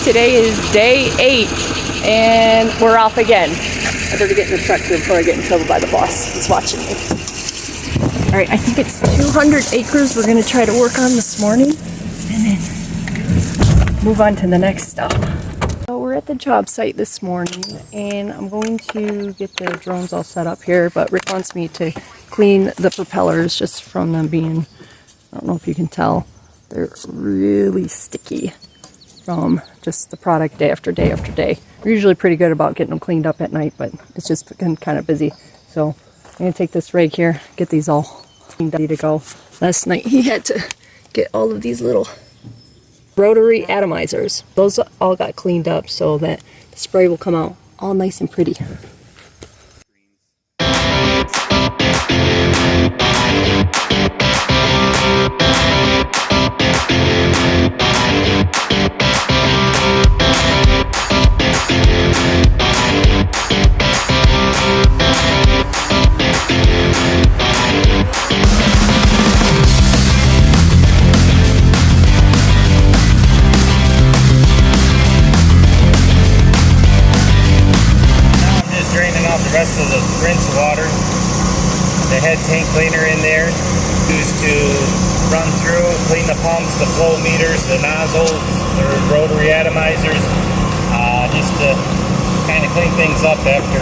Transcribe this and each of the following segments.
Today is day 8 and we're off again. I better get in the truck before I get in trouble by the boss. He's watching me. Alright, I think it's 200 acres we're going to try to work on this morning and then move on to the next stop. So we're at the job site this morning and I'm going to get the drones all set up here, but Rick wants me to clean the propellers just from them being, I don't know if you can tell, they're really sticky from just the product day after day after day. We're usually pretty good about getting them cleaned up at night, but it's just been kind of busy. So I'm going to take this rake here, get these all cleaned up, ready to go. Last night he had to get all of these little rotary atomizers. Those all got cleaned up so that the spray will come out all nice and pretty. The rest of the rinse water, the head tank cleaner in there, used to run through, clean the pumps, the flow meters, the nozzles, the rotary atomizers, just to kind of clean things up after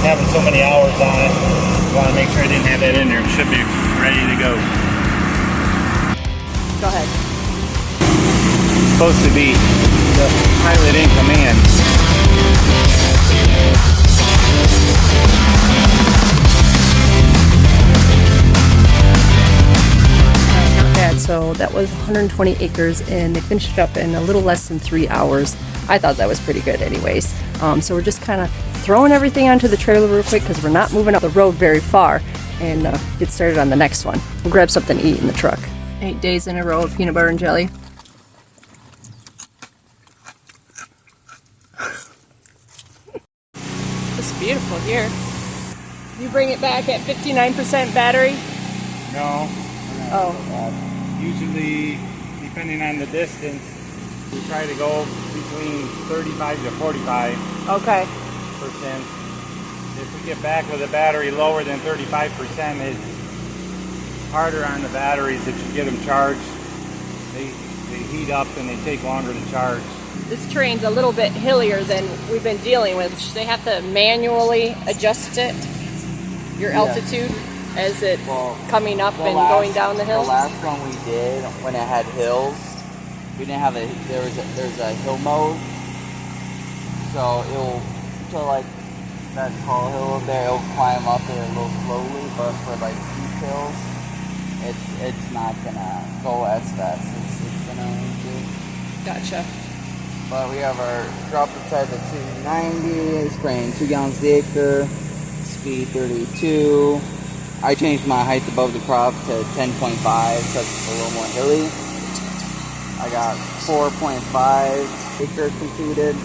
having so many hours on it. Want to make sure I didn't have that in there. It should be ready to go. Go ahead. Supposed to be the pilot in command. So that was 120 acres and they finished it up in a little less than 3 hours. I thought that was pretty good anyways. So we're just kind of throwing everything onto the trailer real quick because we're not moving up the road very far and get started on the next one. We'll grab something to eat in the truck. 8 days in a row of peanut butter and jelly. It's beautiful here. You bring it back at 59% battery? No. Oh. Usually, depending on the distance, we try to go between 35 to 45%. Okay. If we get back with a battery lower than 35%, it's harder on the batteries if you get them charged. They heat up and they take longer to charge. This terrain's a little bit hillier than we've been dealing with. They have to manually adjust it, your altitude, as it's coming up and going down the hill? The last one we did, when it had hills, we didn't have there's a hill mode. So to like that tall hill over there, it'll climb up there a little slowly, but for like steep hills, it's not gonna go as fast as it's gonna do. Gotcha. But we have our drop inside the 290, spraying 2 gallons the acre, speed 32. I changed my height above the crop to 10.5 because it's a little more hilly. I got 4.5 acres completed.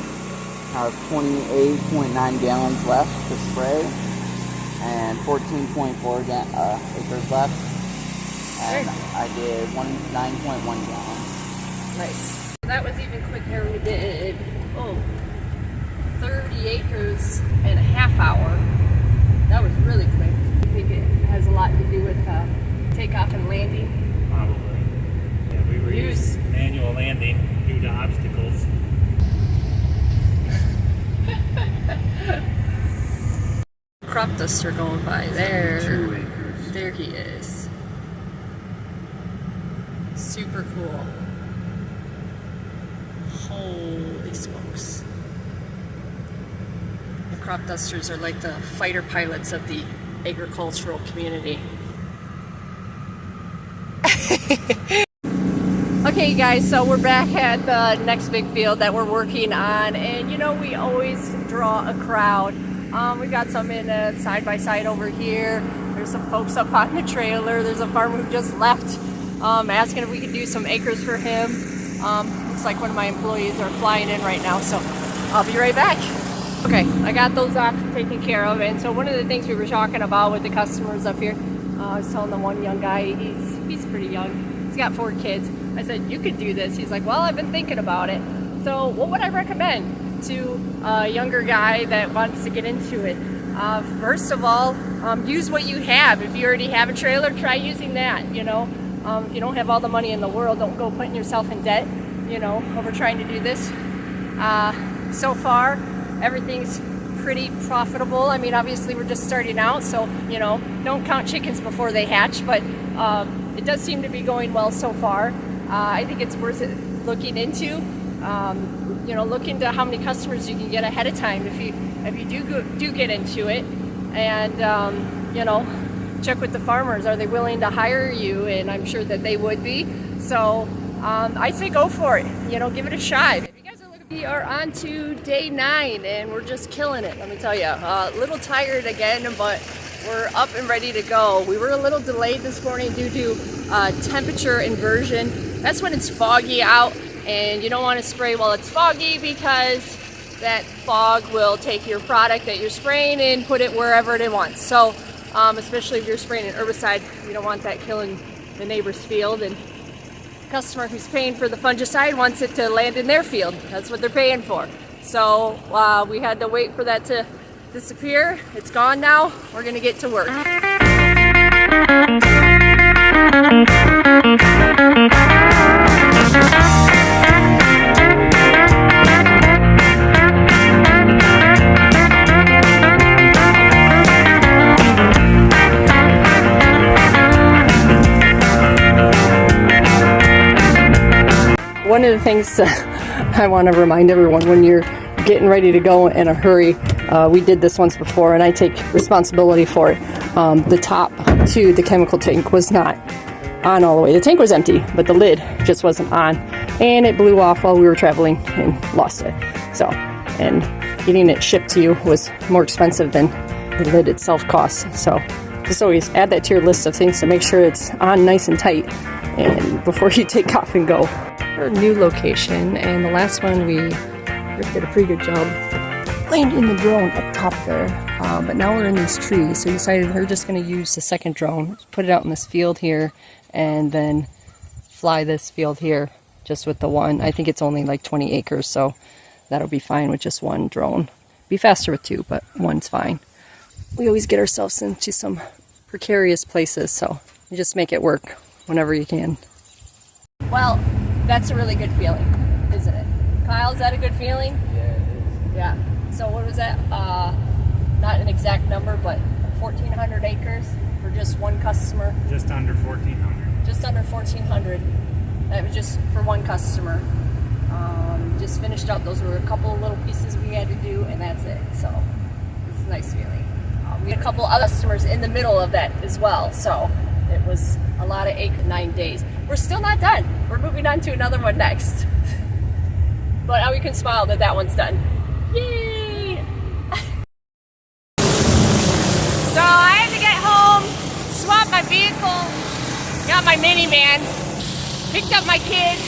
I have 28.9 gallons left to spray and 14.4 acres left. And I did 9.1 gallons. Nice. That was even quicker. We did 30 acres in a half hour. That was really quick. I think it has a lot to do with takeoff and landing. Probably. Yeah, we were using manual landing due to obstacles. Crop duster going by there. 2 acres. There he is. Super cool. Holy smokes. The crop dusters are like the fighter pilots of the agricultural community. Okay guys, so we're back at the next big field that we're working on, and you know we always draw a crowd. We got some in side by side over here. There's some folks up on the trailer. There's a farmer who just left asking if we could do some acres for him. Looks like one of my employees are flying in right now, so I'll be right back. Okay, I got those off taken care of, and so one of the things we were talking about with the customers up here, I was telling the one young guy, he's pretty young, he's got 4 kids. I said, you could do this. He's like, well, I've been thinking about it. So what would I recommend to a younger guy that wants to get into it? First of all, use what you have. If you already have a trailer, try using that. You know, if you don't have all the money in the world, don't go putting yourself in debt, you know, over trying to do this. So far, everything's pretty profitable. I mean, obviously we're just starting out, so, you know, don't count chickens before they hatch, but it does seem to be going well so far. I think it's worth it looking into. You know, look into how many customers you can get ahead of time if you do get into it, and you know, check with the farmers. Are they willing to hire you? And I'm sure that they would be. So I say go for it. You know, give it a shot. If you guys are looking, we are on to day 9, and we're just killing it. Let me tell you, a little tired again, but we're up and ready to go. We were a little delayed this morning due to temperature inversion. That's when it's foggy out. And you don't want to spray while it's foggy, because that fog will take your product that you're spraying and put it wherever it wants. So, especially if you're spraying an herbicide, you don't want that killing the neighbor's field. And the customer who's paying for the fungicide wants it to land in their field. That's what they're paying for. So we had to wait for that to disappear. It's gone now. We're going to get to work. One of the things I want to remind everyone, when you're getting ready to go in a hurry, we did this once before and I take responsibility for it. The top to the chemical tank was not on all the way. The tank was empty, but the lid just wasn't on, and it blew off while we were traveling and lost it. So, and getting it shipped to you was more expensive than the lid itself costs. So just always add that to your list of things to make sure it's on nice and tight and before you take off and go. Our new location, and the last one we did a pretty good job landing the drone up top there, but now we're in these trees, so we decided we're just going to use the second drone, put it out in this field here, and then fly this field here just with the one. I think it's only like 20 acres, so that'll be fine with just one drone. Be faster with 2, but 1's fine. We always get ourselves into some precarious places, so you just make it work whenever you can. Well, that's a really good feeling, isn't it? Kyle, is that a good feeling? Yeah, it is. Yeah. So what was that? Not an exact number, but 1,400 acres for just one customer. Just under 1,400. Just under 1,400. That was just for one customer. Just finished up. Those were a couple of little pieces we had to do, and that's it. So it's a nice feeling. We had a couple other customers in the middle of that as well. So it was a lot of 9 days. We're still not done. We're moving on to another one next. But now we can smile that that one's done. Yay! So I had to get home, swap my vehicle, got my minivan, picked up my kids.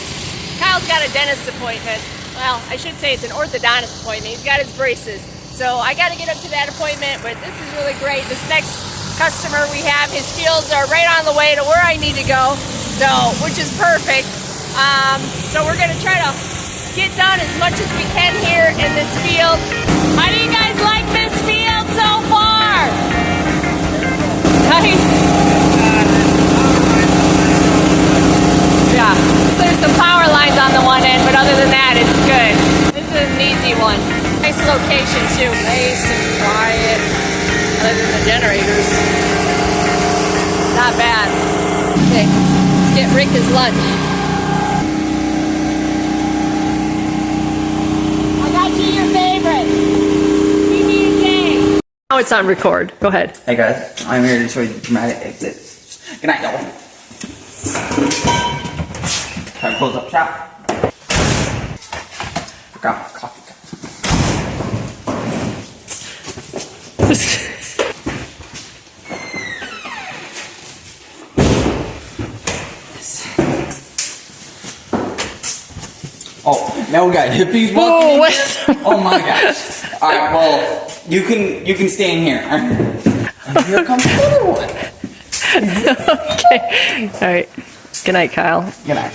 Kyle's got a dentist appointment. Well, I should say it's an orthodontist appointment. He's got his braces. So I got to get up to that appointment, but this is really great. This next customer we have, his fields are right on the way to where I need to go, so which is perfect. So we're gonna try to get done as much as we can here in this field. How do you guys like this field so far? Nice. Yeah, so there's some power lines on the one end, but other than that, it's good. This is an easy one. Nice location too, nice and quiet. Other than the generators. Not bad. Okay, let's get Rick his lunch. I got you your favorite. PB&J. Now it's on record. Go ahead. Hey guys, I'm here to show you the dramatic exit. Good night, y'all. Try to close up shop. Forgot my coffee cup. Oh, now we got hippies walking in here? Oh my gosh. Alright, well, you can stay in here. And here comes the other one. Okay. Alright. Good night, Kyle. Good night.